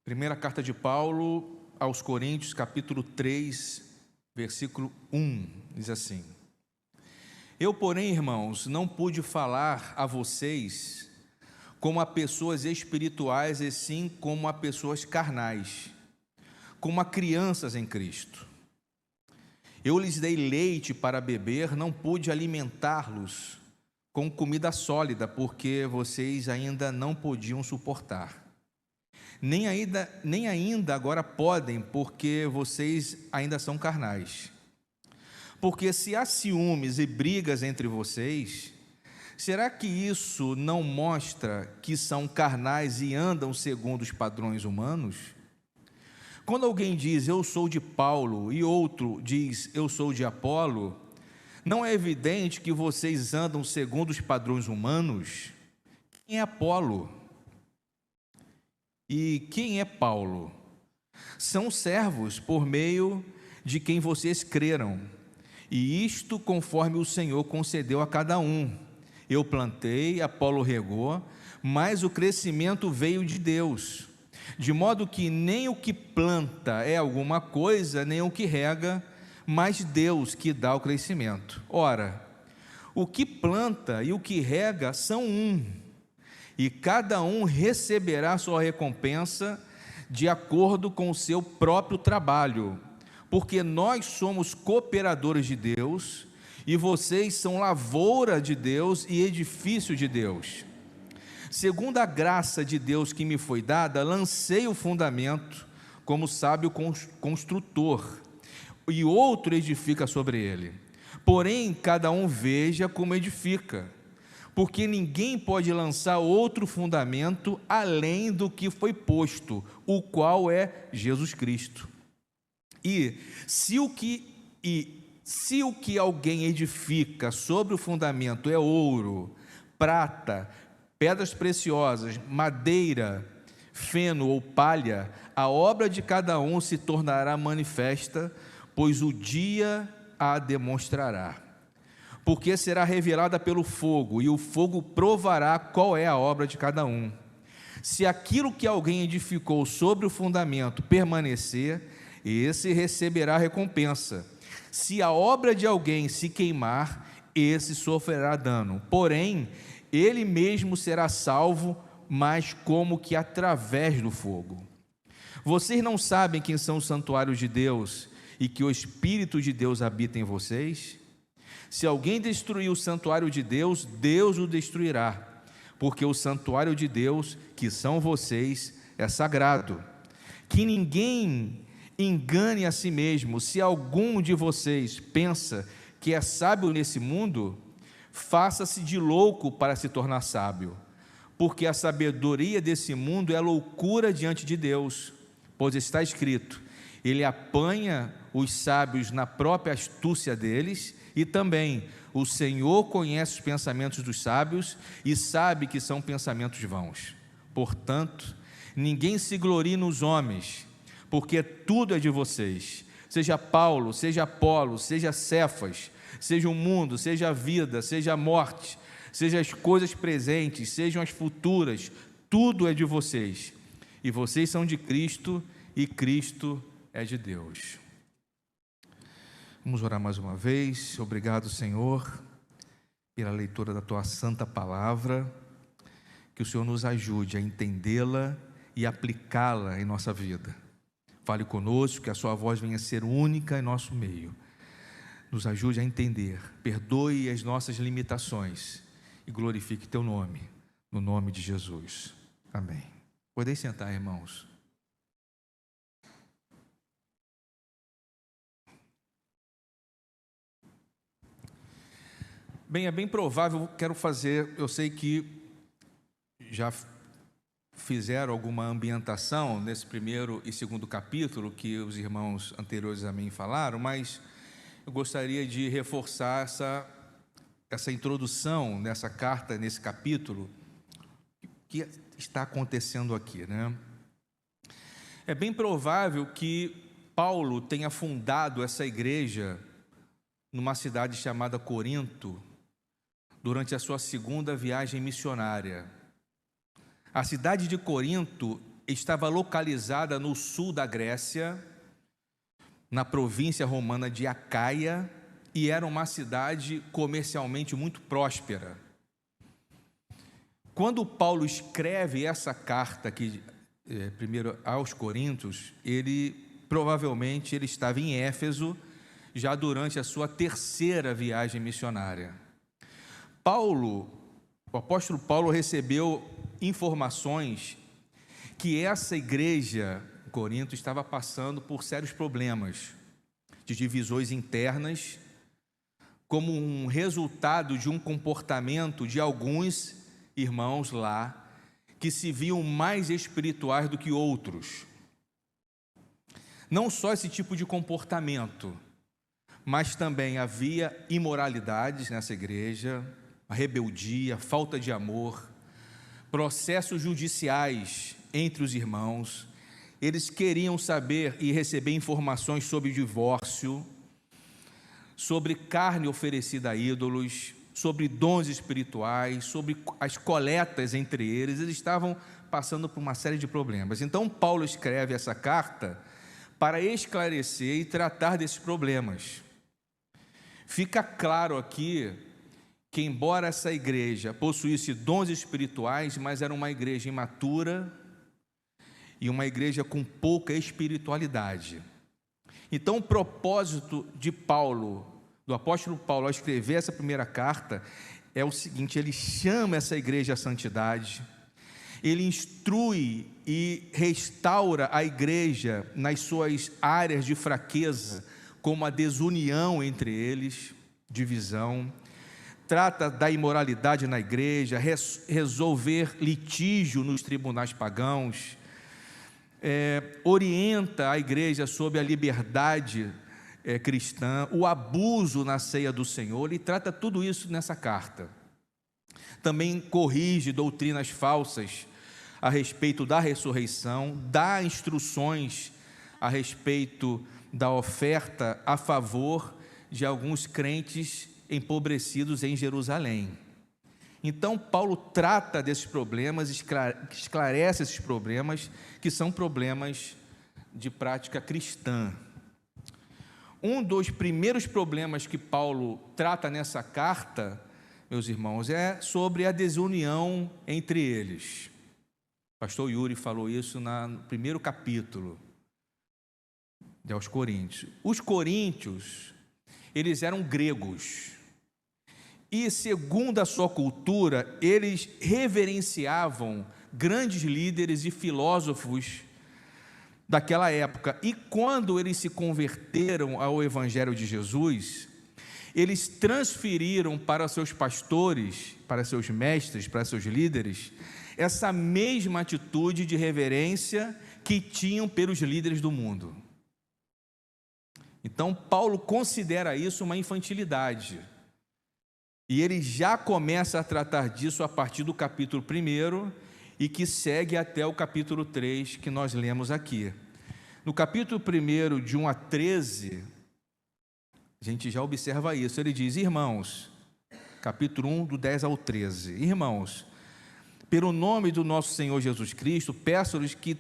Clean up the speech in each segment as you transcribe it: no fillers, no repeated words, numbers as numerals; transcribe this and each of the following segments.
Primeira carta de Paulo aos Coríntios, capítulo 3, versículo 1, diz assim: Eu, porém, irmãos, não pude falar a vocês como a pessoas espirituais, e sim como a pessoas carnais, como a crianças em Cristo. Eu lhes dei leite para beber, não pude alimentá-los com comida sólida, porque vocês ainda não podiam suportar. Nem ainda agora podem, porque vocês ainda são carnais. Porque se há ciúmes e brigas entre vocês, será que isso não mostra que são carnais e andam segundo os padrões humanos? Quando alguém diz, eu sou de Paulo, e outro diz, eu sou de Apolo, não é evidente que vocês andam segundo os padrões humanos? Quem é Apolo? E quem é Paulo? São servos por meio de quem vocês creram, e isto conforme o Senhor concedeu a cada um. Eu plantei, Apolo regou, mas o crescimento veio de Deus, de modo que nem o que planta é alguma coisa, nem o que rega, mas Deus que dá o crescimento. Ora, o que planta e o que rega são um, e cada um receberá sua recompensa de acordo com o seu próprio trabalho, porque nós somos cooperadores de Deus, e vocês são lavoura de Deus e edifício de Deus. Segundo a graça de Deus que me foi dada, lancei o fundamento como sábio construtor, e outro edifica sobre ele. Porém, cada um veja como edifica, porque ninguém pode lançar outro fundamento além do que foi posto, o qual é Jesus Cristo. E se o que alguém edifica sobre o fundamento é ouro, prata, pedras preciosas, madeira, feno ou palha, a obra de cada um se tornará manifesta, pois o dia a demonstrará. Porque será revelada pelo fogo, e o fogo provará qual é a obra de cada um. Se aquilo que alguém edificou sobre o fundamento permanecer, esse receberá recompensa. Se a obra de alguém se queimar, esse sofrerá dano. Porém, ele mesmo será salvo, mas como que através do fogo. Vocês não sabem quem são os santuários de Deus e que o Espírito de Deus habita em vocês? Se alguém destruir o santuário de Deus, Deus o destruirá, porque o santuário de Deus, que são vocês, é sagrado. Que ninguém engane a si mesmo. Se algum de vocês pensa que é sábio nesse mundo, faça-se de louco para se tornar sábio, porque a sabedoria desse mundo é loucura diante de Deus, pois está escrito, ele apanha os sábios na própria astúcia deles, e também o Senhor conhece os pensamentos dos sábios e sabe que são pensamentos vãos. Portanto, ninguém se glorie nos homens, porque tudo é de vocês, seja Paulo, seja Apolo, seja Cefas, seja o mundo, seja a vida, seja a morte, seja as coisas presentes, sejam as futuras, tudo é de vocês, e vocês são de Cristo, e Cristo é de Deus. Vamos orar mais uma vez. Obrigado, Senhor, pela leitura da Tua santa palavra, que o Senhor nos ajude a entendê-la e aplicá-la em nossa vida. Fale conosco, que a Sua voz venha ser única em nosso meio. Nos ajude a entender, perdoe as nossas limitações e glorifique Teu nome, no nome de Jesus. Amém. Podeis sentar, irmãos. Bem, é bem provável, eu sei que já fizeram alguma ambientação nesse primeiro e segundo capítulo, que os irmãos anteriores a mim falaram, mas eu gostaria de reforçar essa introdução nessa carta, nesse capítulo, que está acontecendo aqui, né? É bem provável que Paulo tenha fundado essa igreja numa cidade chamada Corinto, durante a sua segunda viagem missionária. A cidade de Corinto estava localizada no sul da Grécia, na província romana de Acaia, e era uma cidade comercialmente muito próspera. Quando Paulo escreve essa carta aqui, primeiro aos Coríntios, provavelmente ele estava em Éfeso, já durante a sua terceira viagem missionária. O apóstolo Paulo recebeu informações que essa igreja em Corinto estava passando por sérios problemas de divisões internas, como um resultado de um comportamento de alguns irmãos lá, que se viam mais espirituais do que outros. Não só esse tipo de comportamento, mas também havia imoralidades nessa igreja, a rebeldia, falta de amor, processos judiciais entre os irmãos. Eles queriam saber e receber informações sobre divórcio, sobre carne oferecida a ídolos, sobre dons espirituais, sobre as coletas entre eles. Eles estavam passando por uma série de problemas. Então Paulo escreve essa carta para esclarecer e tratar desses problemas. Fica claro aqui que, embora essa igreja possuísse dons espirituais, mas era uma igreja imatura e uma igreja com pouca espiritualidade. Então, o propósito de Paulo, do apóstolo Paulo, ao escrever essa primeira carta, é o seguinte: ele chama essa igreja à santidade, ele instrui e restaura a igreja nas suas áreas de fraqueza, como a desunião entre eles, divisão, trata da imoralidade na igreja, resolver litígio nos tribunais pagãos, orienta a igreja sobre a liberdade cristã, o abuso na ceia do Senhor. Ele trata tudo isso nessa carta. Também corrige doutrinas falsas a respeito da ressurreição, dá instruções a respeito da oferta a favor de alguns crentes empobrecidos em Jerusalém. Então, Paulo trata desses problemas, esclarece esses problemas, que são problemas de prática cristã. Um dos primeiros problemas que Paulo trata nessa carta, meus irmãos, é sobre a desunião entre eles. O pastor Yuri falou isso no primeiro capítulo aos Coríntios. Os coríntios, eles eram gregos, e segundo a sua cultura, eles reverenciavam grandes líderes e filósofos daquela época. E quando eles se converteram ao Evangelho de Jesus, eles transferiram para seus pastores, para seus mestres, para seus líderes, essa mesma atitude de reverência que tinham pelos líderes do mundo. Então, Paulo considera isso uma infantilidade, e ele já começa a tratar disso a partir do capítulo 1, e que segue até o capítulo 3, que nós lemos aqui. No capítulo 1, de 1 a 13, a gente já observa isso. Ele diz: irmãos, capítulo 1, do 10 ao 13, irmãos, pelo nome do nosso Senhor Jesus Cristo, peço-lhes que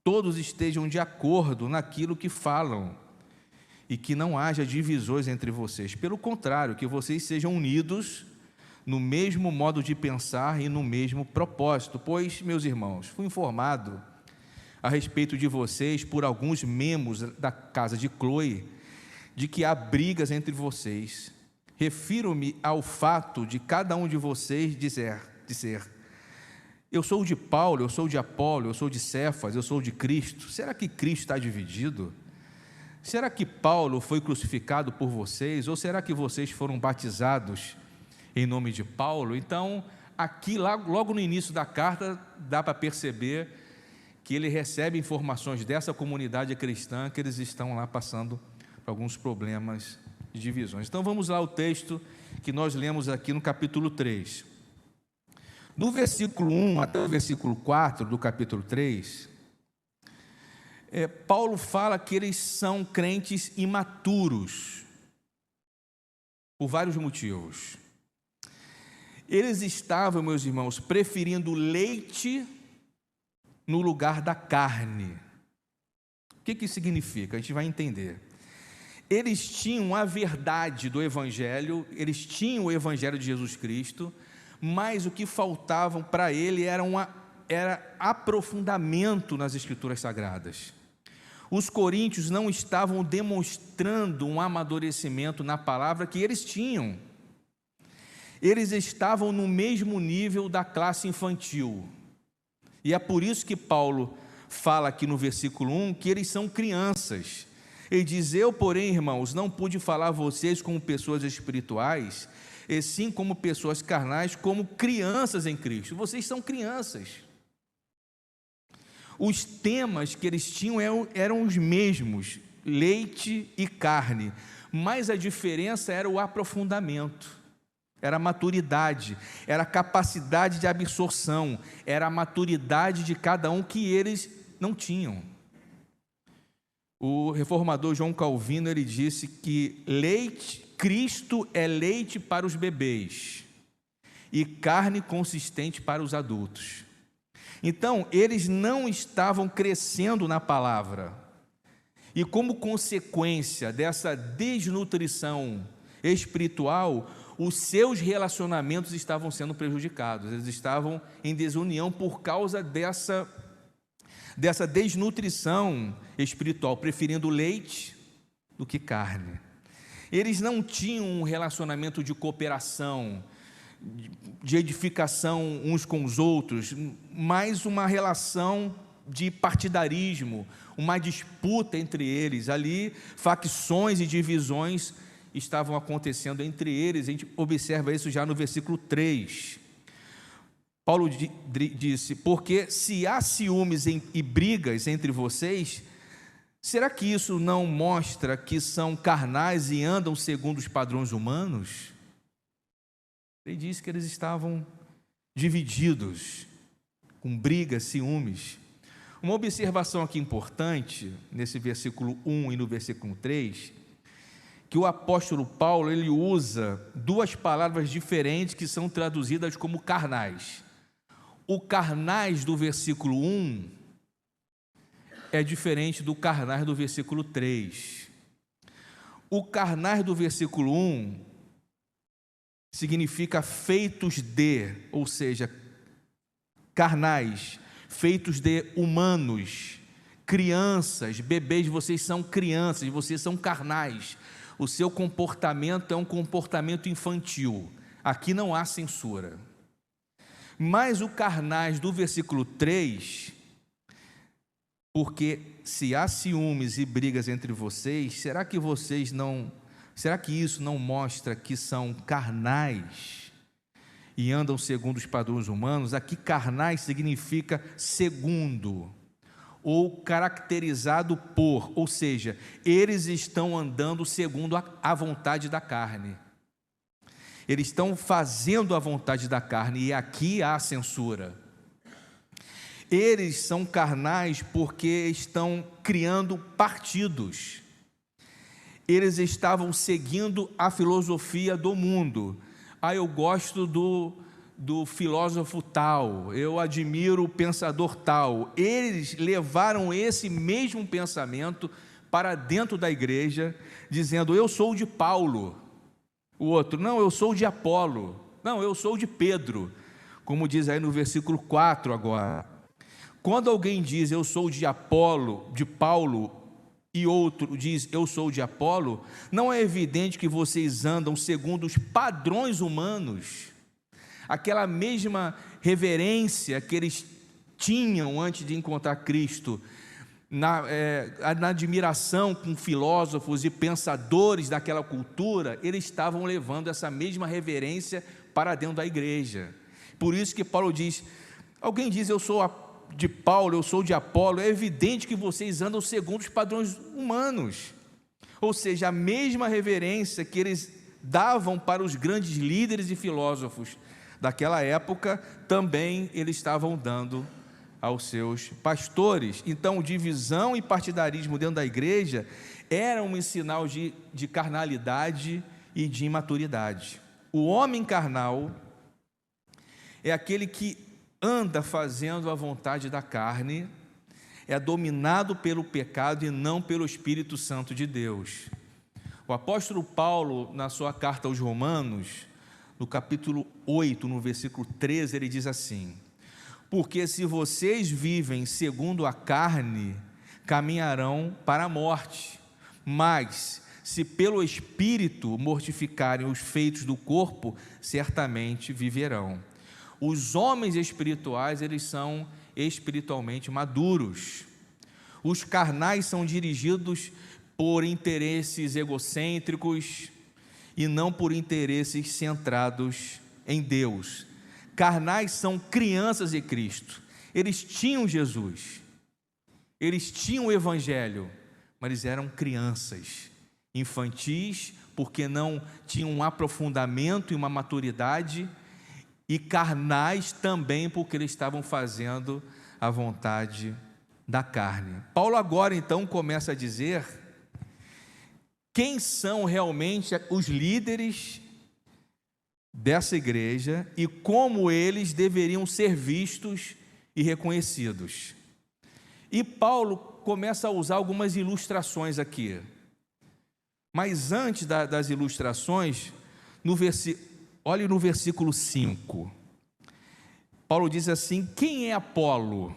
todos estejam de acordo naquilo que falam, e que não haja divisões entre vocês. Pelo contrário, que vocês sejam unidos no mesmo modo de pensar e no mesmo propósito. Pois, meus irmãos, fui informado a respeito de vocês por alguns membros da casa de Cloe, de que há brigas entre vocês. Refiro-me ao fato de cada um de vocês dizer: eu sou de Paulo, eu sou de Apolo, eu sou de Cefas, eu sou de Cristo. Será que Cristo está dividido? Será que Paulo foi crucificado por vocês? Ou será que vocês foram batizados em nome de Paulo? Então, aqui, logo no início da carta, dá para perceber que ele recebe informações dessa comunidade cristã, que eles estão lá passando por alguns problemas de divisões. Então, vamos lá ao texto que nós lemos aqui no capítulo 3. Do versículo 1 até o versículo 4 do capítulo 3, Paulo fala que eles são crentes imaturos, por vários motivos. Eles estavam, meus irmãos, preferindo leite no lugar da carne. O que isso significa? A gente vai entender. Eles tinham a verdade do Evangelho, eles tinham o Evangelho de Jesus Cristo, mas o que faltavam para ele era aprofundamento nas Escrituras Sagradas. Os coríntios não estavam demonstrando um amadurecimento na palavra que eles tinham. Eles estavam no mesmo nível da classe infantil. E é por isso que Paulo fala aqui no versículo 1 que eles são crianças. Ele diz: eu, porém, irmãos, não pude falar a vocês como pessoas espirituais, e sim como pessoas carnais, como crianças em Cristo. Vocês são crianças. Os temas que eles tinham eram os mesmos, leite e carne, mas a diferença era o aprofundamento, era a maturidade, era a capacidade de absorção, era a maturidade de cada um que eles não tinham. O reformador João Calvino, ele disse que Cristo é leite para os bebês e carne consistente para os adultos. Então, eles não estavam crescendo na palavra, e como consequência dessa desnutrição espiritual, os seus relacionamentos estavam sendo prejudicados, eles estavam em desunião por causa dessa desnutrição espiritual, preferindo leite do que carne. Eles não tinham um relacionamento de cooperação, de edificação uns com os outros, mas uma relação de partidarismo, uma disputa entre eles. Ali, facções e divisões estavam acontecendo entre eles. A gente observa isso já no versículo 3. Paulo disse: porque se há ciúmes e brigas entre vocês, será que isso não mostra que são carnais e andam segundo os padrões humanos? Ele diz que eles estavam divididos, com brigas, ciúmes. Uma observação aqui importante, nesse versículo 1 e no versículo 3, que o apóstolo Paulo, ele usa duas palavras diferentes que são traduzidas como carnais. O carnais do versículo 1 é diferente do carnais do versículo 3. O carnais do versículo 1 significa feitos de, ou seja, carnais, feitos de humanos, crianças, bebês. Vocês são crianças, vocês são carnais, o seu comportamento é um comportamento infantil, aqui não há censura. Mas o carnais do versículo 3, porque se há ciúmes e brigas entre vocês, será que isso não mostra que são carnais e andam segundo os padrões humanos? Aqui carnais significa segundo, ou caracterizado por, ou seja, eles estão andando segundo a vontade da carne. Eles estão fazendo a vontade da carne, e aqui há censura. Eles são carnais porque estão criando partidos. Eles estavam seguindo a filosofia do mundo. Eu gosto do filósofo tal, eu admiro o pensador tal. Eles levaram esse mesmo pensamento para dentro da igreja, dizendo: eu sou de Paulo. O outro: não, eu sou de Apolo. Não, eu sou de Pedro. Como diz aí no versículo 4 agora. Quando alguém diz eu sou de Apolo, de Paulo, e outro diz eu sou de Apolo, não é evidente que vocês andam segundo os padrões humanos, aquela mesma reverência que eles tinham antes de encontrar Cristo, na admiração com filósofos e pensadores daquela cultura, eles estavam levando essa mesma reverência para dentro da igreja. Por isso que Paulo diz: alguém diz eu sou de Paulo, eu sou de Apolo, é evidente que vocês andam segundo os padrões humanos. Ou seja, a mesma reverência que eles davam para os grandes líderes e filósofos daquela época, também eles estavam dando aos seus pastores. Então, divisão e partidarismo dentro da igreja era um sinal de carnalidade e de imaturidade. O homem carnal é aquele que anda fazendo a vontade da carne é dominado pelo pecado e não pelo Espírito Santo de Deus. O apóstolo Paulo, na sua carta aos Romanos, no capítulo 8, no versículo 13, ele diz assim: porque se vocês vivem segundo a carne, caminharão para a morte, mas se pelo Espírito mortificarem os feitos do corpo, certamente viverão. Os homens espirituais, eles são espiritualmente maduros. Os carnais são dirigidos por interesses egocêntricos e não por interesses centrados em Deus. Carnais são crianças de Cristo. Eles tinham Jesus, eles tinham o Evangelho, mas eles eram crianças, infantis, porque não tinham um aprofundamento e uma maturidade, e carnais também, porque eles estavam fazendo a vontade da carne. Paulo agora então começa a dizer quem são realmente os líderes dessa igreja e como eles deveriam ser vistos e reconhecidos. E Paulo começa a usar algumas ilustrações aqui. Mas antes das ilustrações, olhe no versículo 5. Paulo diz assim: quem é Apolo?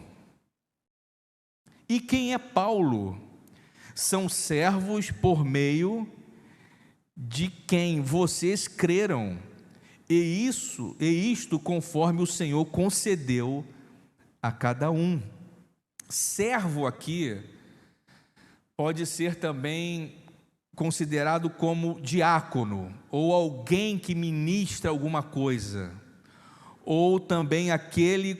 E quem é Paulo? São servos por meio de quem vocês creram, e isto conforme o Senhor concedeu a cada um. Servo aqui pode ser também considerado como diácono, ou alguém que ministra alguma coisa, ou também aquele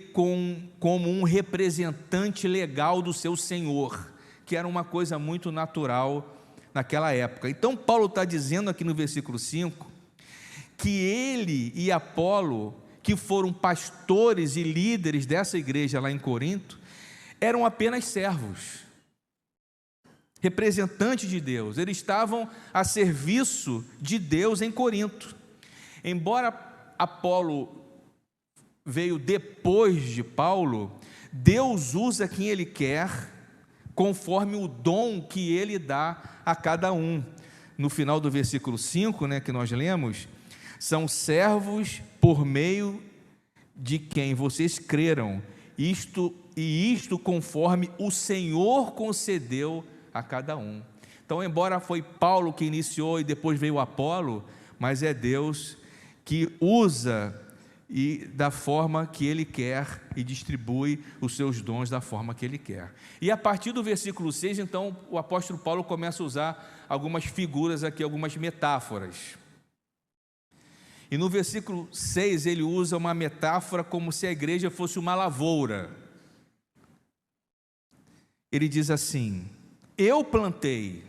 como um representante legal do seu senhor, que era uma coisa muito natural naquela época. Então Paulo está dizendo aqui no versículo 5, que ele e Apolo, que foram pastores e líderes dessa igreja lá em Corinto, eram apenas servos, representantes de Deus. Eles estavam a serviço de Deus em Corinto. Embora Apolo veio depois de Paulo, Deus usa quem Ele quer, conforme o dom que Ele dá a cada um. No final do versículo 5, que nós lemos, são servos por meio de quem vocês creram, isto conforme o Senhor concedeu a cada um. Então, embora foi Paulo que iniciou e depois veio Apolo, mas é Deus que usa e da forma que Ele quer e distribui os seus dons da forma que Ele quer. E a partir do versículo 6, então, o apóstolo Paulo começa a usar algumas figuras aqui, algumas metáforas. E no versículo 6 ele usa uma metáfora como se a igreja fosse uma lavoura. Ele diz assim: eu plantei,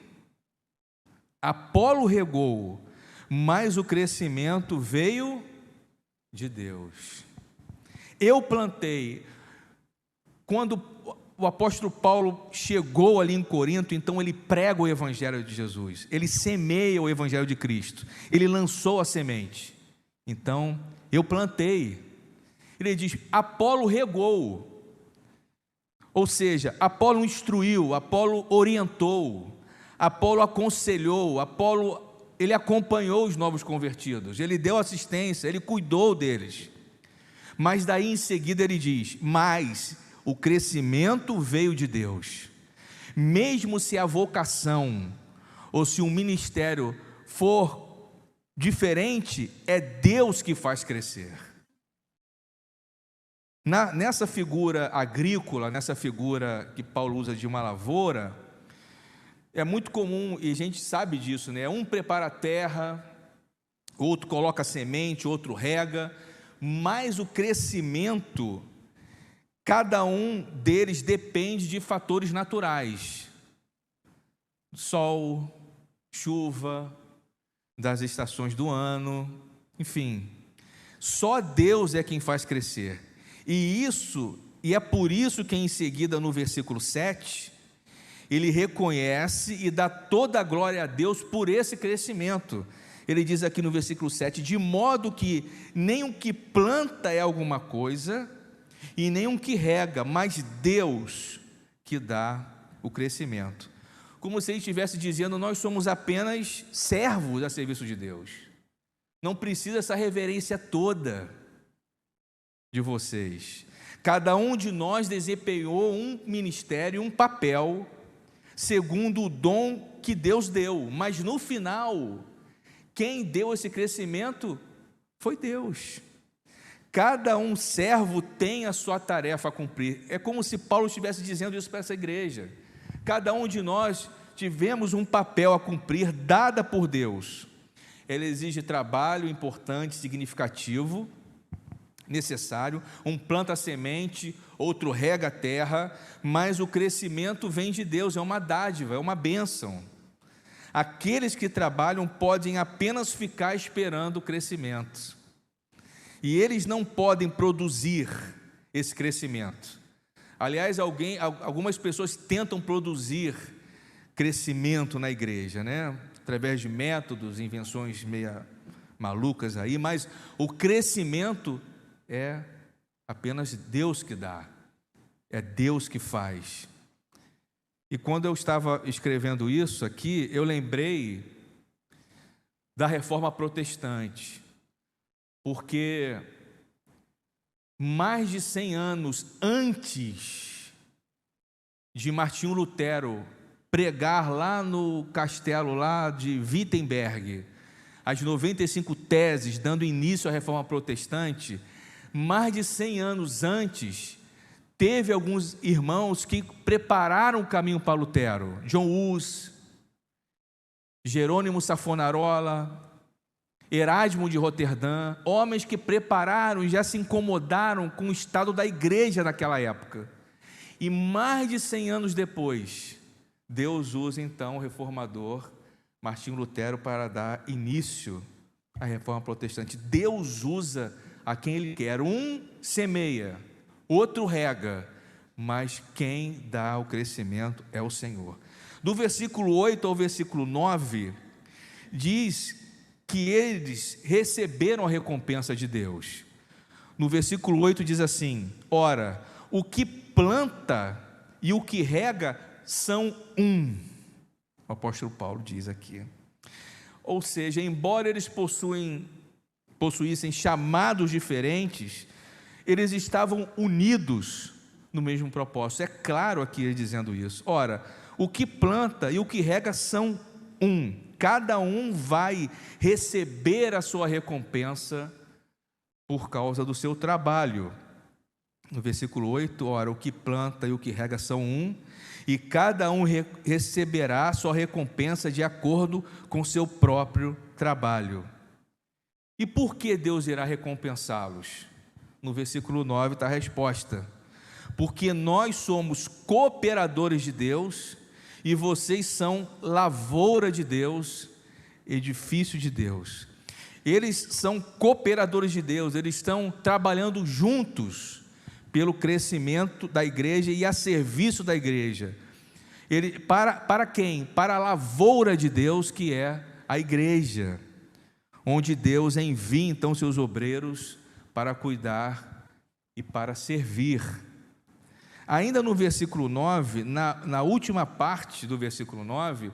Apolo regou, mas o crescimento veio de Deus. Eu plantei. Quando o apóstolo Paulo chegou ali em Corinto, então ele prega o evangelho de Jesus, ele semeia o evangelho de Cristo, ele lançou a semente. Então, eu plantei. Ele diz: Apolo regou. Ou seja, Apolo instruiu, Apolo orientou, Apolo aconselhou, ele acompanhou os novos convertidos, ele deu assistência, ele cuidou deles. Mas daí em seguida ele diz: mas o crescimento veio de Deus. Mesmo se a vocação ou se um ministério for diferente, é Deus que faz crescer. Nessa figura agrícola, nessa figura que Paulo usa de uma lavoura, é muito comum, e a gente sabe disso, um prepara a terra, outro coloca a semente, outro rega, mas o crescimento, cada um deles depende de fatores naturais: sol, chuva, das estações do ano, enfim, só Deus é quem faz crescer. E é por isso que em seguida no versículo 7, ele reconhece e dá toda a glória a Deus por esse crescimento. Ele diz aqui no versículo 7, de modo que nem o que planta é alguma coisa, e nem um que rega, mas Deus que dá o crescimento. Como se ele estivesse dizendo: nós somos apenas servos a serviço de Deus. Não precisa essa reverência toda de vocês. Cada um de nós desempenhou um ministério, um papel, segundo o dom que Deus deu, mas no final, quem deu esse crescimento foi Deus. Cada um servo tem a sua tarefa a cumprir. É como se Paulo estivesse dizendo isso para essa igreja. Cada um de nós tivemos um papel a cumprir, dada por Deus. Ele exige trabalho importante, significativo, necessário. Um planta a semente, outro rega a terra, mas o crescimento vem de Deus, é uma dádiva, é uma bênção. Aqueles que trabalham podem apenas ficar esperando o crescimento, e eles não podem produzir esse crescimento. Aliás, algumas pessoas tentam produzir crescimento na igreja, né? Através de métodos, invenções meio malucas aí, mas o crescimento é apenas Deus que dá, é Deus que faz. E quando eu estava escrevendo isso aqui, eu lembrei da Reforma Protestante, porque mais de 100 anos antes de Martinho Lutero pregar lá no castelo lá de Wittenberg, as 95 teses dando início à Reforma Protestante, mais de 100 anos antes, teve alguns irmãos que prepararam o caminho para Lutero: John Hus, Jerônimo Savonarola, Erasmo de Roterdã, homens que prepararam e já se incomodaram com o estado da igreja naquela época. E mais de 100 anos depois, Deus usa então o reformador Martinho Lutero para dar início à Reforma Protestante. Deus usa a quem Ele quer. Um semeia, outro rega, mas quem dá o crescimento é o Senhor. Do versículo 8 ao versículo 9, diz que eles receberam a recompensa de Deus. No versículo 8 diz assim: ora, o que planta e o que rega são um. O apóstolo Paulo diz aqui. Ou seja, embora eles possuíssem chamados diferentes, eles estavam unidos no mesmo propósito. É claro aqui ele dizendo isso. Ora, o que planta e o que rega são um. Cada um vai receber a sua recompensa por causa do seu trabalho. No versículo 8, ora, o que planta e o que rega são um, e cada um receberá a sua recompensa de acordo com o seu próprio trabalho. E por que Deus irá recompensá-los? No versículo 9 está a resposta: porque nós somos cooperadores de Deus, e vocês são lavoura de Deus, edifício de Deus. Eles são cooperadores de Deus, eles estão trabalhando juntos pelo crescimento da igreja e a serviço da igreja. Para quem? Para a lavoura de Deus, que é a igreja, onde Deus envia então seus obreiros para cuidar e para servir. Ainda no versículo 9, na última parte do versículo 9,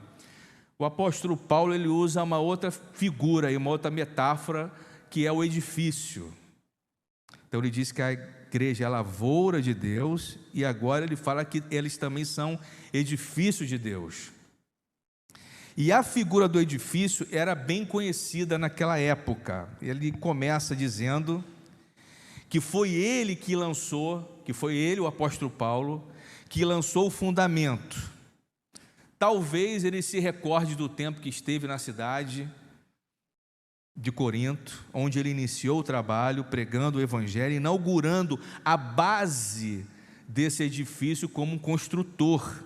o apóstolo Paulo ele usa uma outra figura, uma outra metáfora, que é o edifício. Então ele diz que a igreja é a lavoura de Deus, e agora ele fala que eles também são edifícios de Deus. E a figura do edifício era bem conhecida naquela época. Ele começa dizendo que foi ele que lançou, que foi ele, o apóstolo Paulo, que lançou o fundamento. Talvez ele se recorde do tempo que esteve na cidade de Corinto, onde ele iniciou o trabalho, pregando o evangelho, inaugurando a base desse edifício como um construtor,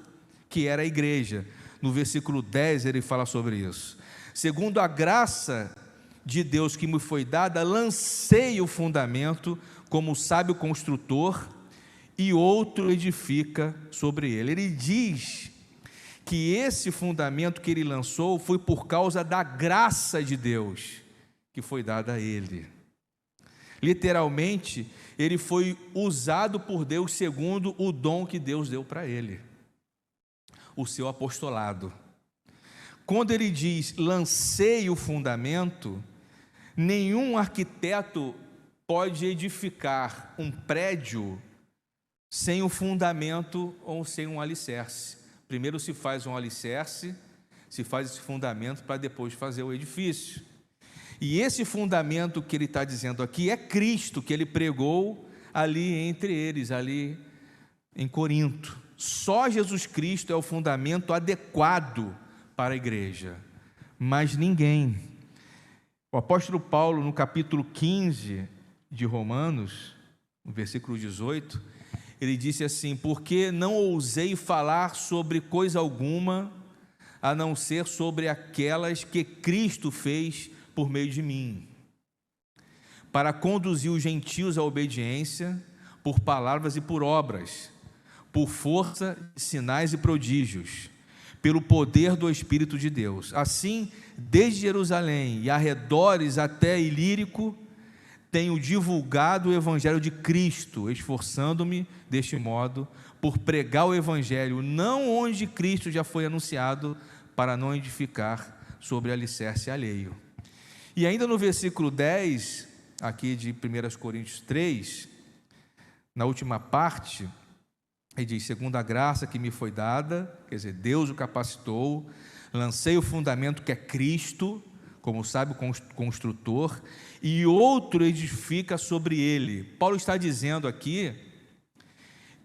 que era a igreja. No versículo 10 ele fala sobre isso. Segundo a graça de Deus que me foi dada, lancei o fundamento como sábio construtor, e outro edifica sobre ele. Ele diz que esse fundamento que ele lançou foi por causa da graça de Deus que foi dada a ele. Literalmente, ele foi usado por Deus segundo o dom que Deus deu para ele, o seu apostolado. Quando ele diz, lancei o fundamento, nenhum arquiteto pode edificar um prédio sem o fundamento ou sem um alicerce. Primeiro se faz um alicerce, se faz esse fundamento para depois fazer o edifício. E esse fundamento que ele está dizendo aqui é Cristo, que ele pregou ali entre eles, ali em Corinto. Só Jesus Cristo é o fundamento adequado para a igreja, mas ninguém. O apóstolo Paulo, no capítulo 15 de Romanos, no versículo 18, ele disse assim: porque não ousei falar sobre coisa alguma, a não ser sobre aquelas que Cristo fez por meio de mim, para conduzir os gentios à obediência, por palavras e por obras, por força, sinais e prodígios, pelo poder do Espírito de Deus. Assim, desde Jerusalém e arredores até Ilírico, tenho divulgado o Evangelho de Cristo, esforçando-me deste modo por pregar o Evangelho, não onde Cristo já foi anunciado, para não edificar sobre alicerce alheio. E ainda no versículo 10, aqui de 1 Coríntios 3, na última parte, ele diz: segundo a graça que me foi dada, quer dizer, Deus o capacitou, lancei o fundamento que é Cristo, como sabe o construtor, e outro edifica sobre ele. Paulo está dizendo aqui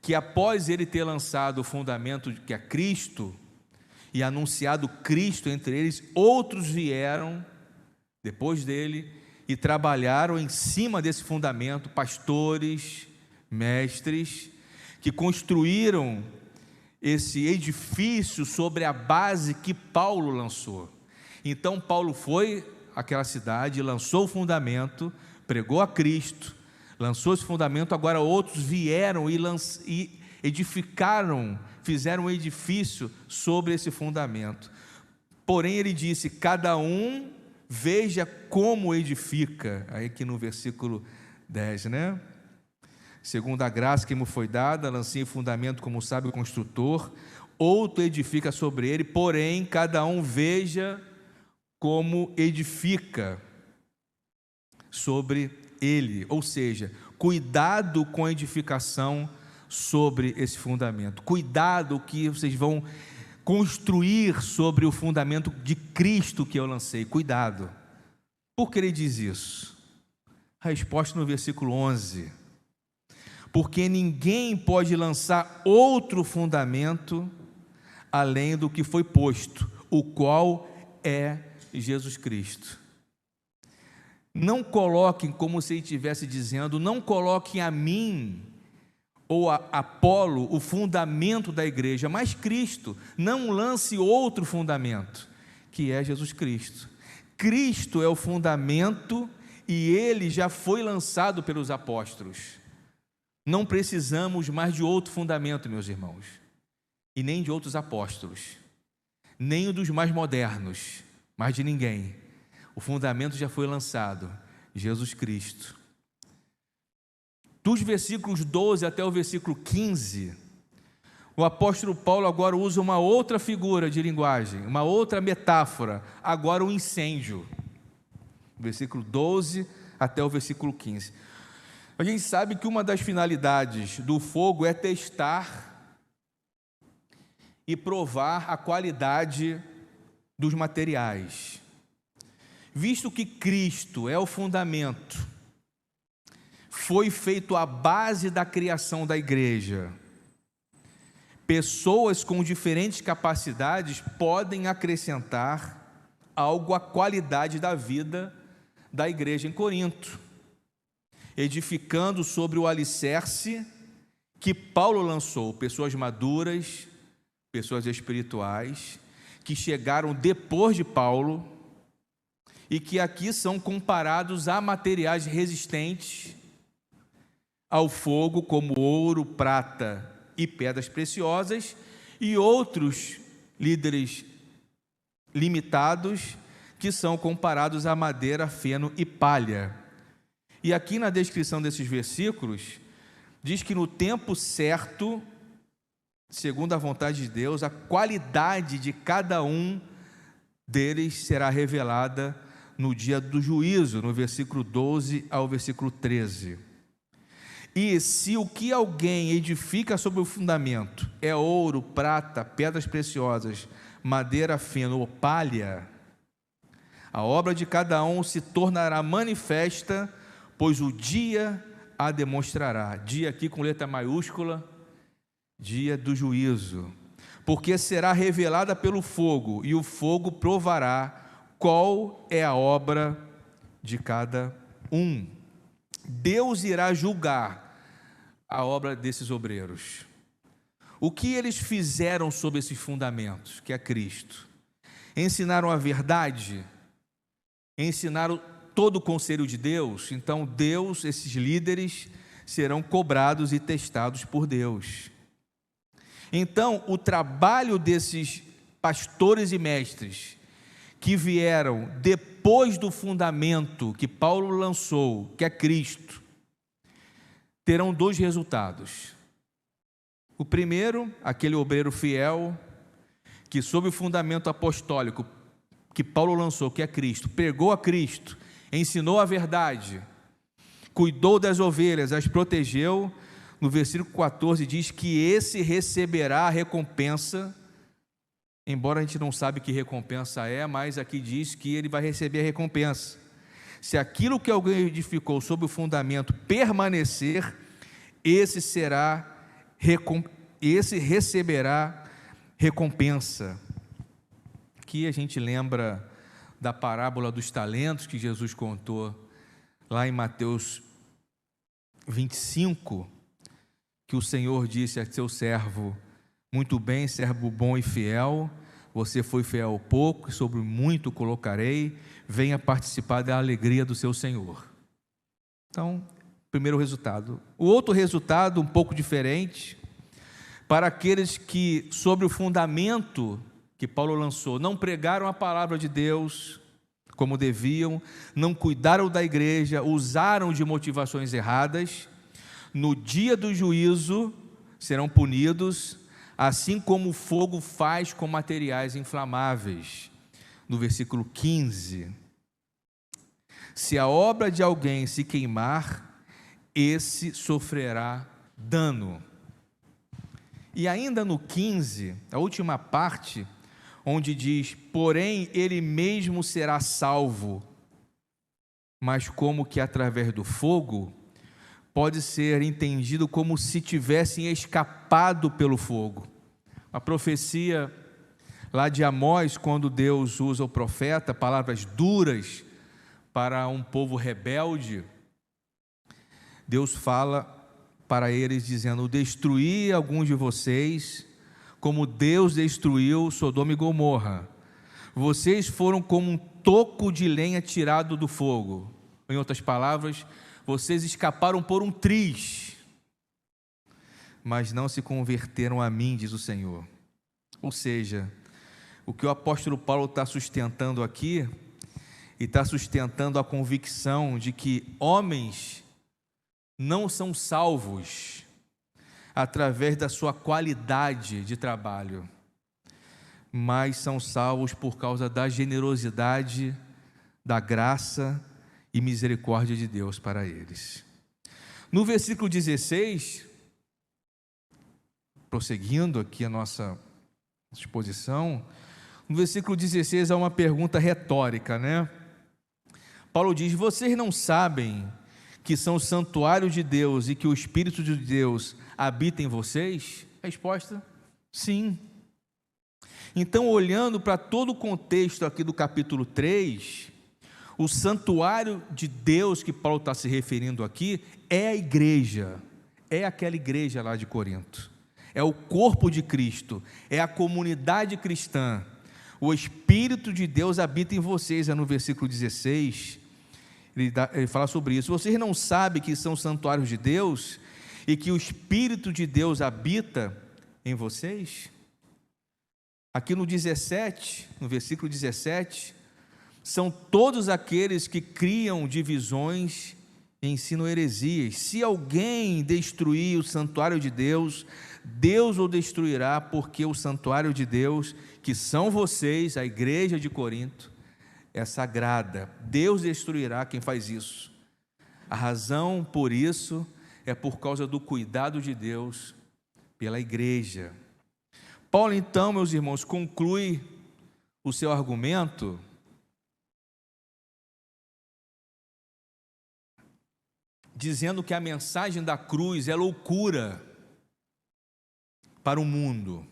que após ele ter lançado o fundamento que é Cristo e anunciado Cristo entre eles, outros vieram depois dele e trabalharam em cima desse fundamento, pastores, mestres, que construíram esse edifício sobre a base que Paulo lançou. Então Paulo foi àquela cidade, lançou o fundamento, pregou a Cristo, lançou esse fundamento, agora outros vieram e edificaram, fizeram um edifício sobre esse fundamento. Porém ele disse, cada um veja como edifica, aí aqui no versículo 10, né? Segundo a graça que me foi dada, lancei o fundamento como sábio construtor, outro edifica sobre ele, porém cada um veja como edifica sobre ele, ou seja, cuidado com a edificação sobre esse fundamento, cuidado que vocês vão construir sobre o fundamento de Cristo que eu lancei, cuidado. Por que ele diz isso? A resposta no versículo 11, porque ninguém pode lançar outro fundamento além do que foi posto, o qual é Jesus Cristo. Não coloquem, como se ele estivesse dizendo, não coloquem a mim ou a Apolo o fundamento da igreja, mas Cristo. Não lance outro fundamento, que é Jesus Cristo. Cristo é o fundamento e ele já foi lançado pelos apóstolos. Não precisamos mais de outro fundamento, meus irmãos, e nem de outros apóstolos, nem dos mais modernos, mas de ninguém. O fundamento já foi lançado, Jesus Cristo. Dos versículos 12 até o versículo 15, o apóstolo Paulo agora usa uma outra figura de linguagem, uma outra metáfora, agora o incêndio. Versículo 12 até o versículo 15. A gente sabe que uma das finalidades do fogo é testar e provar a qualidade dos materiais. Visto que Cristo é o fundamento, foi feito a base da criação da igreja, pessoas com diferentes capacidades podem acrescentar algo à qualidade da vida da igreja em Corinto, edificando sobre o alicerce que Paulo lançou, pessoas maduras, pessoas espirituais, que chegaram depois de Paulo e que aqui são comparados a materiais resistentes ao fogo, como ouro, prata e pedras preciosas, e outros líderes limitados que são comparados a madeira, feno e palha. E aqui na descrição desses versículos, diz que no tempo certo, segundo a vontade de Deus, a qualidade de cada um deles será revelada no dia do juízo, no versículo 12 ao versículo 13. E se o que alguém edifica sobre o fundamento é ouro, prata, pedras preciosas, madeira fina ou palha, a obra de cada um se tornará manifesta, pois o dia a demonstrará. Dia aqui com letra maiúscula, dia do juízo. Porque será revelada pelo fogo, e o fogo provará qual é a obra de cada um. Deus irá julgar a obra desses obreiros. O que eles fizeram sobre esses fundamentos, que é Cristo? Ensinaram a verdade? Ensinaram todo o conselho de Deus? Então Deus, esses líderes, serão cobrados e testados por Deus. Então o trabalho desses pastores e mestres, que vieram depois do fundamento que Paulo lançou, que é Cristo, terão dois resultados. O primeiro, aquele obreiro fiel, que sob o fundamento apostólico que Paulo lançou, que é Cristo, pregou a Cristo, ensinou a verdade, cuidou das ovelhas, as protegeu. No versículo 14 diz que esse receberá a recompensa, embora a gente não sabe que recompensa é, mas aqui diz que ele vai receber a recompensa. Se aquilo que alguém edificou sobre o fundamento permanecer, esse receberá recompensa. Aqui a gente lembra da parábola dos talentos que Jesus contou lá em Mateus 25, que o Senhor disse a seu servo: muito bem, servo bom e fiel, você foi fiel ao pouco, e sobre muito colocarei, venha participar da alegria do seu Senhor. Então, primeiro resultado. O outro resultado, um pouco diferente, para aqueles que, sobre o fundamento que Paulo lançou, não pregaram a palavra de Deus como deviam, não cuidaram da igreja, usaram de motivações erradas, no dia do juízo serão punidos, assim como o fogo faz com materiais inflamáveis. No versículo 15: se a obra de alguém se queimar, esse sofrerá dano. E ainda no 15, a última parte, onde diz: porém ele mesmo será salvo, mas como que através do fogo, pode ser entendido como se tivessem escapado pelo fogo. A profecia lá de Amós, quando Deus usa o profeta, palavras duras para um povo rebelde, Deus fala para eles dizendo: destruí alguns de vocês, como Deus destruiu Sodoma e Gomorra. Vocês foram como um toco de lenha tirado do fogo. Em outras palavras, vocês escaparam por um triz, mas não se converteram a mim, diz o Senhor. Ou seja, o que o apóstolo Paulo está sustentando aqui, e está sustentando a convicção de que homens não são salvos através da sua qualidade de trabalho, mas são salvos por causa da generosidade, da graça e misericórdia de Deus para eles. No versículo 16, prosseguindo aqui a nossa exposição, no versículo 16 há uma pergunta retórica, né? Paulo diz: vocês não sabem que são o santuário de Deus e que o Espírito de Deus habita em vocês? Resposta: sim. Então, olhando para todo o contexto aqui do capítulo 3, o santuário de Deus que Paulo está se referindo aqui é a igreja, é aquela igreja lá de Corinto, é o corpo de Cristo, é a comunidade cristã. O Espírito de Deus habita em vocês, é no versículo 16, ele fala sobre isso. Vocês não sabem que são santuários de Deus e que o Espírito de Deus habita em vocês? Aqui no 17, no versículo 17, são todos aqueles que criam divisões ensinam heresias. Se alguém destruir o santuário de Deus, Deus o destruirá, porque o santuário de Deus, que são vocês, a igreja de Corinto, é sagrada. Deus destruirá quem faz isso. A razão por isso é por causa do cuidado de Deus pela igreja. Paulo, então, meus irmãos, conclui o seu argumento dizendo que a mensagem da cruz é loucura para o mundo.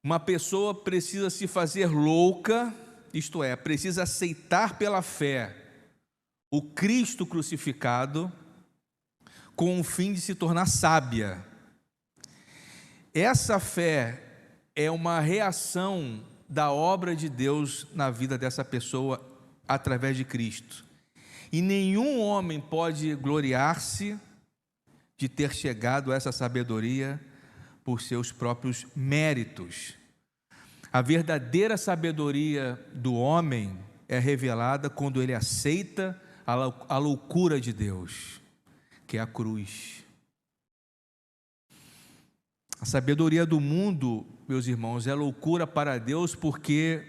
Uma pessoa precisa se fazer louca, isto é, precisa aceitar pela fé o Cristo crucificado, com o fim de se tornar sábia. Essa fé é uma reação da obra de Deus na vida dessa pessoa através de Cristo. E nenhum homem pode gloriar-se de ter chegado a essa sabedoria por seus próprios méritos. A verdadeira sabedoria do homem é revelada quando ele aceita a loucura de Deus, que é a cruz. A sabedoria do mundo, meus irmãos, é loucura para Deus, porque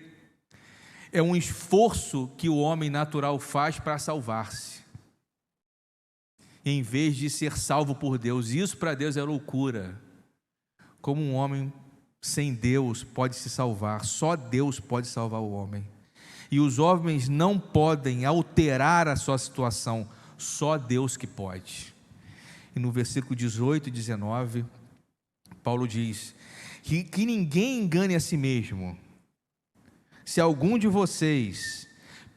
é um esforço que o homem natural faz para salvar-se, em vez de ser salvo por Deus. Isso para Deus é loucura. Como um homem sem Deus pode se salvar? Só Deus pode salvar o homem. E os homens não podem alterar a sua situação, só Deus que pode. E no versículo 18 e 19, Paulo diz que ninguém engane a si mesmo. Se algum de vocês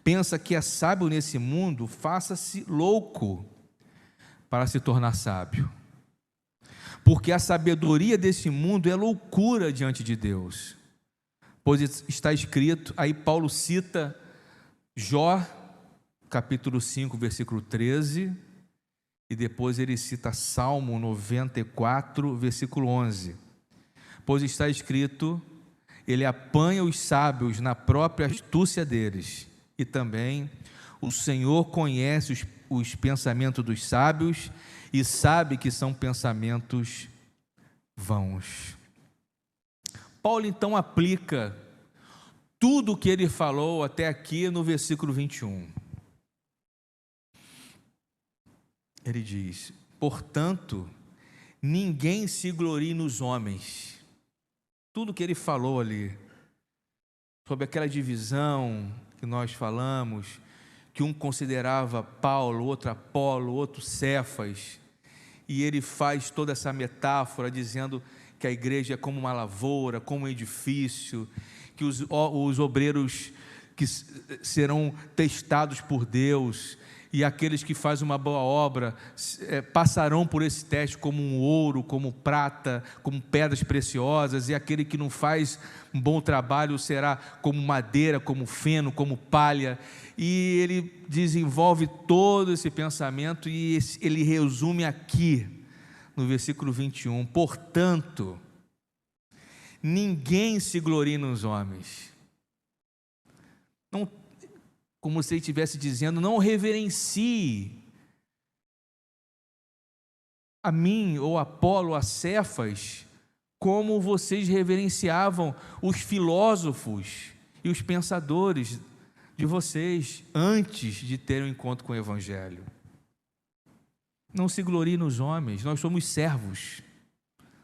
pensa que é sábio nesse mundo, faça-se louco para se tornar sábio. Porque a sabedoria desse mundo é loucura diante de Deus. Pois está escrito, aí Paulo cita Jó, capítulo 5, versículo 13, e depois ele cita Salmo 94, versículo 11. Pois está escrito, ele apanha os sábios na própria astúcia deles, e também o Senhor conhece os pensamentos dos sábios e sabe que são pensamentos vãos. Paulo então aplica tudo o que ele falou até aqui no versículo 21. Ele diz: portanto, ninguém se glorie nos homens. Tudo que ele falou ali, sobre aquela divisão que nós falamos, que um considerava Paulo, outro Apolo, outro Cefas, e ele faz toda essa metáfora dizendo que a igreja é como uma lavoura, como um edifício, que os obreiros que serão testados por Deus, e aqueles que fazem uma boa obra passarão por esse teste como um ouro, como prata, como pedras preciosas, e aquele que não faz um bom trabalho será como madeira, como feno, como palha. E ele desenvolve todo esse pensamento e ele resume aqui no versículo 21, portanto, ninguém se glorie nos homens. Não, como se ele estivesse dizendo, não reverencie a mim, ou Apolo, a Cefas, como vocês reverenciavam os filósofos e os pensadores de vocês antes de terem um encontro com o Evangelho. Não se glorie nos homens, nós somos servos,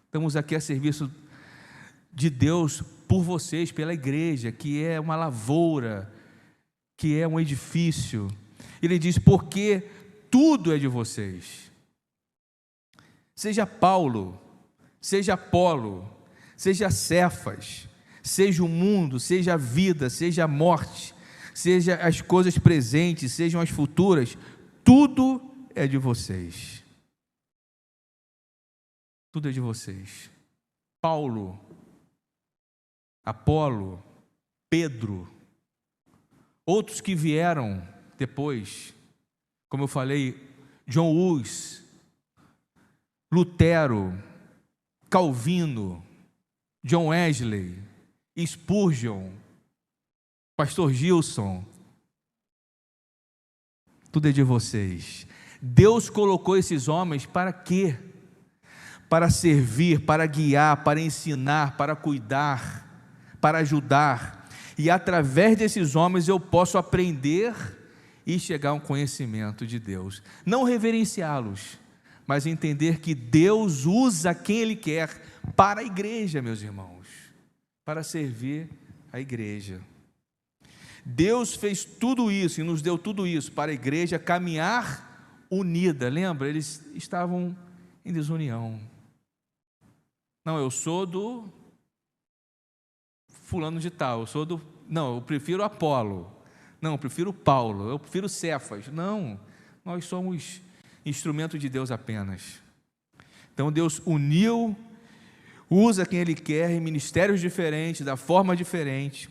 estamos aqui a serviço de Deus por vocês, pela igreja, que é uma lavoura, que é um edifício. Ele diz, porque tudo é de vocês. Seja Paulo, seja Apolo, seja Cefas, seja o mundo, seja a vida, seja a morte, seja as coisas presentes, sejam as futuras, tudo é de vocês. Tudo é de vocês. Paulo, Apolo, Pedro, outros que vieram depois, como eu falei, John Hus, Lutero, Calvino, John Wesley, Spurgeon, Pastor Gilson, tudo é de vocês. Deus colocou esses homens para quê? Para servir, para guiar, para ensinar, para cuidar, para ajudar. E através desses homens eu posso aprender e chegar a um conhecimento de Deus. Não reverenciá-los, mas entender que Deus usa quem Ele quer para a igreja, meus irmãos, para servir a igreja. Deus fez tudo isso e nos deu tudo isso para a igreja caminhar unida. Lembra? Eles estavam em desunião. Não, eu sou do fulano de tal, eu prefiro Apolo. Não, eu prefiro Paulo, eu prefiro Cefas. Não, nós somos instrumento de Deus apenas. Então Deus uniu, usa quem Ele quer em ministérios diferentes, da forma diferente,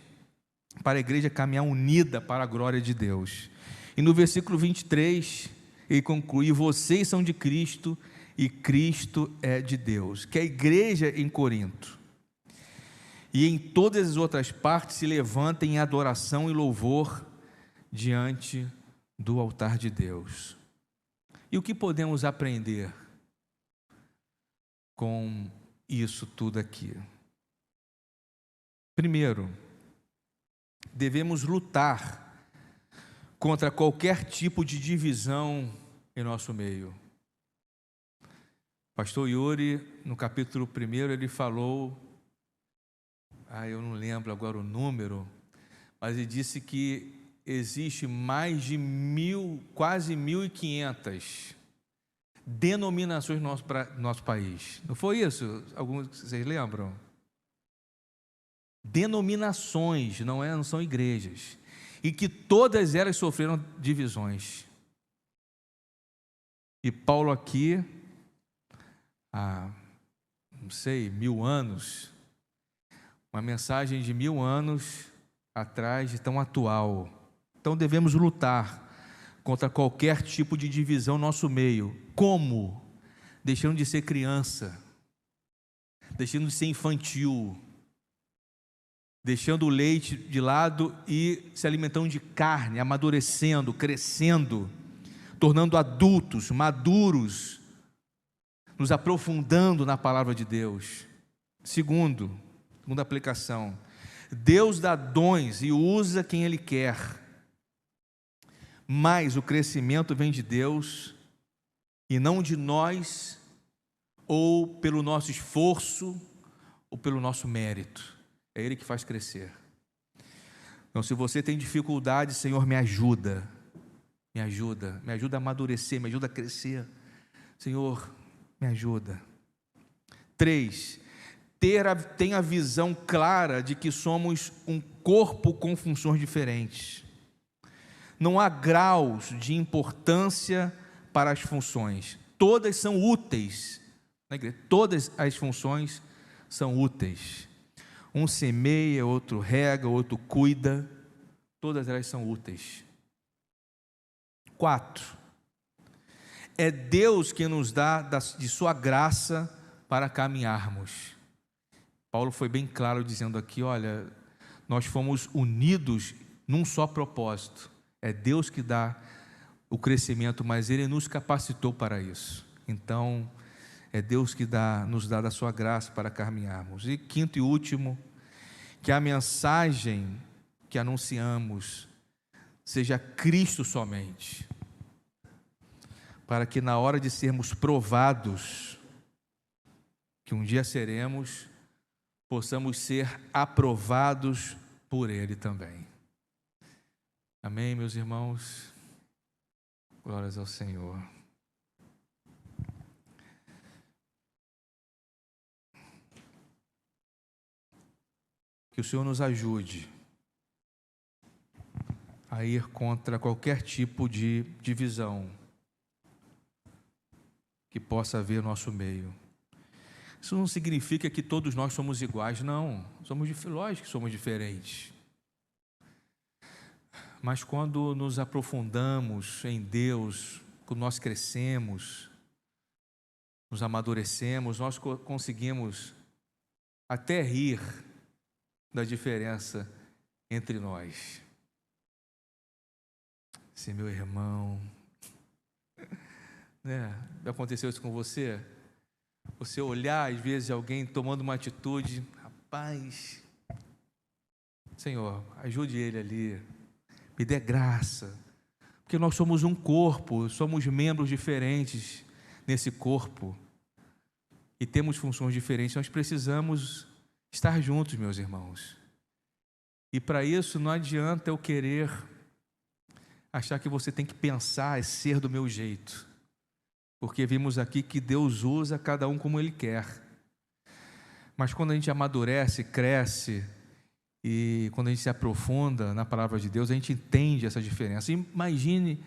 para a igreja caminhar unida para a glória de Deus. E no versículo 23, ele conclui: vocês são de Cristo e Cristo é de Deus. Que a igreja em Corinto e em todas as outras partes se levantem em adoração e louvor diante do altar de Deus. E o que podemos aprender com isso tudo aqui? Primeiro, devemos lutar contra qualquer tipo de divisão em nosso meio. Pastor Yuri, no capítulo 1, ele falou, eu não lembro agora o número, mas ele disse que existe mais de quase 1.500 denominações no nosso país. Não foi isso? Alguns de vocês lembram? Denominações, não são igrejas. E que todas elas sofreram divisões. E Paulo aqui, há, 1.000 anos, uma mensagem de 1.000 anos atrás, de tão atual. Então devemos lutar contra qualquer tipo de divisão no nosso meio. Como? Deixando de ser criança, deixando de ser infantil, deixando o leite de lado e se alimentando de carne, amadurecendo, crescendo, tornando adultos, maduros, nos aprofundando na palavra de Deus. Segunda aplicação: Deus dá dons e usa quem Ele quer, mas o crescimento vem de Deus e não de nós, ou pelo nosso esforço, ou pelo nosso mérito. É Ele que faz crescer. Então, se você tem dificuldade, Senhor, me ajuda a amadurecer, me ajuda a crescer. Senhor, me ajuda. 3, tem a visão clara de que somos um corpo com funções diferentes. Não há graus de importância para as funções. Todas são úteis na igreja. Todas as funções são úteis. Um semeia, outro rega, outro cuida. Todas elas são úteis. 4, é Deus que nos dá de sua graça para caminharmos. Paulo foi bem claro dizendo aqui, olha, nós fomos unidos num só propósito. É Deus que dá o crescimento, mas Ele nos capacitou para isso. Então, é Deus que nos dá da sua graça para caminharmos. E 5º e último, que a mensagem que anunciamos seja Cristo somente, para que na hora de sermos provados, que um dia seremos, possamos ser aprovados por Ele também. Amém, meus irmãos? Glórias ao Senhor. Que o Senhor nos ajude a ir contra qualquer tipo de divisão que possa haver no nosso meio. Isso não significa que todos nós somos iguais, não. Lógico que somos diferentes. Mas quando nos aprofundamos em Deus, quando nós crescemos, nos amadurecemos, nós conseguimos até rir da diferença entre nós. Esse meu irmão, né? Já aconteceu isso com você? Você olhar às vezes alguém tomando uma atitude, rapaz, Senhor, ajude ele ali, me dê graça, porque nós somos um corpo, somos membros diferentes nesse corpo e temos funções diferentes, nós precisamos estar juntos, meus irmãos. E para isso não adianta eu querer achar que você tem que pensar e ser do meu jeito, porque vimos aqui que Deus usa cada um como Ele quer. Mas quando a gente amadurece, cresce, e quando a gente se aprofunda na palavra de Deus, a gente entende essa diferença. Imagine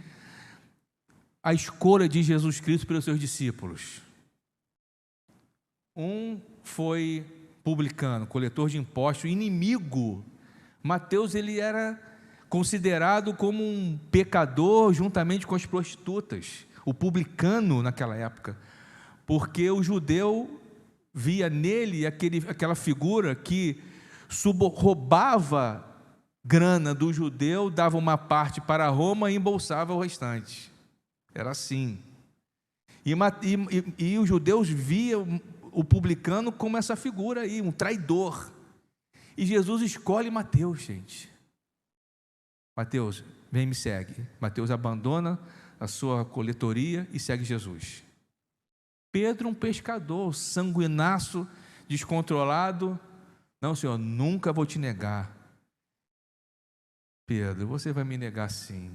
a escolha de Jesus Cristo pelos seus discípulos. Um foi publicano, coletor de impostos, inimigo. Mateus, ele era considerado como um pecador juntamente com as prostitutas, o publicano naquela época, porque o judeu via nele aquela figura que roubava grana do judeu, dava uma parte para Roma e embolsava o restante. Era assim. E os judeus viam o publicano como essa figura aí, um traidor. E Jesus escolhe Mateus, gente. Mateus, vem e me segue. Mateus abandona a sua coletoria e segue Jesus. Pedro, um pescador, sanguinaço, descontrolado. Não, Senhor, nunca vou te negar. Pedro, você vai me negar sim.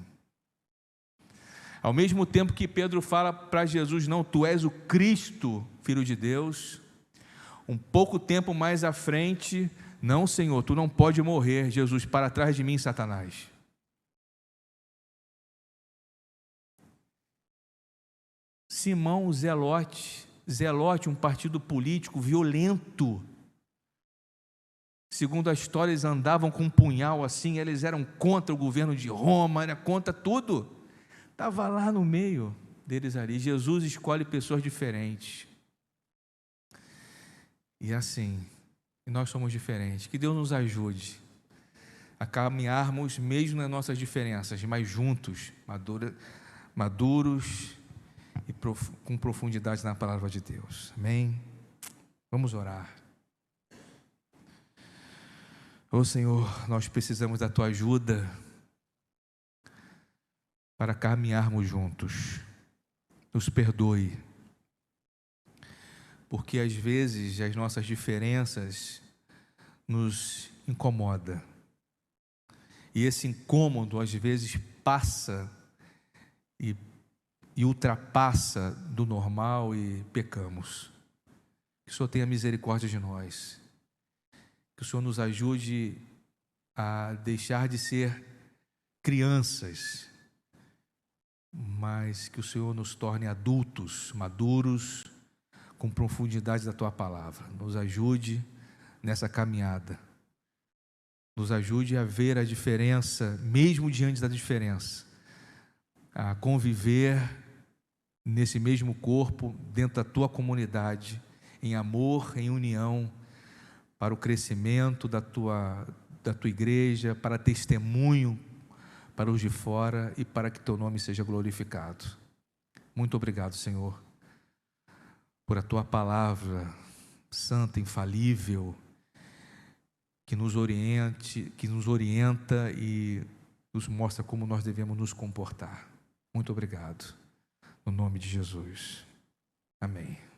Ao mesmo tempo que Pedro fala para Jesus, não, tu és o Cristo, Filho de Deus, um pouco tempo mais à frente, não, Senhor, tu não pode morrer, Jesus, para trás de mim, Satanás. Simão Zelote, um partido político violento. Segundo a história, eles andavam com um punhal assim, eles eram contra o governo de Roma, era contra tudo. Estava lá no meio deles ali. Jesus escolhe pessoas diferentes. E assim, nós somos diferentes. Que Deus nos ajude a caminharmos mesmo nas nossas diferenças, mas juntos, maduros e com profundidade na palavra de Deus. Amém? Vamos orar. Ô Senhor, nós precisamos da Tua ajuda para caminharmos juntos. Nos perdoe, porque às vezes as nossas diferenças nos incomodam. E esse incômodo às vezes passa e ultrapassa do normal e pecamos. Que o Senhor tenha misericórdia de nós. Que o Senhor nos ajude a deixar de ser crianças, mas que o Senhor nos torne adultos, maduros, com profundidade da Tua palavra. Nos ajude nessa caminhada. Nos ajude a ver a diferença, mesmo diante da diferença, a conviver nesse mesmo corpo, dentro da Tua comunidade, em amor, em união, para o crescimento da tua igreja, para testemunho para os de fora e para que Teu nome seja glorificado. Muito obrigado, Senhor, por a Tua palavra santa, infalível, que nos orienta e nos mostra como nós devemos nos comportar. Muito obrigado. No nome de Jesus. Amém.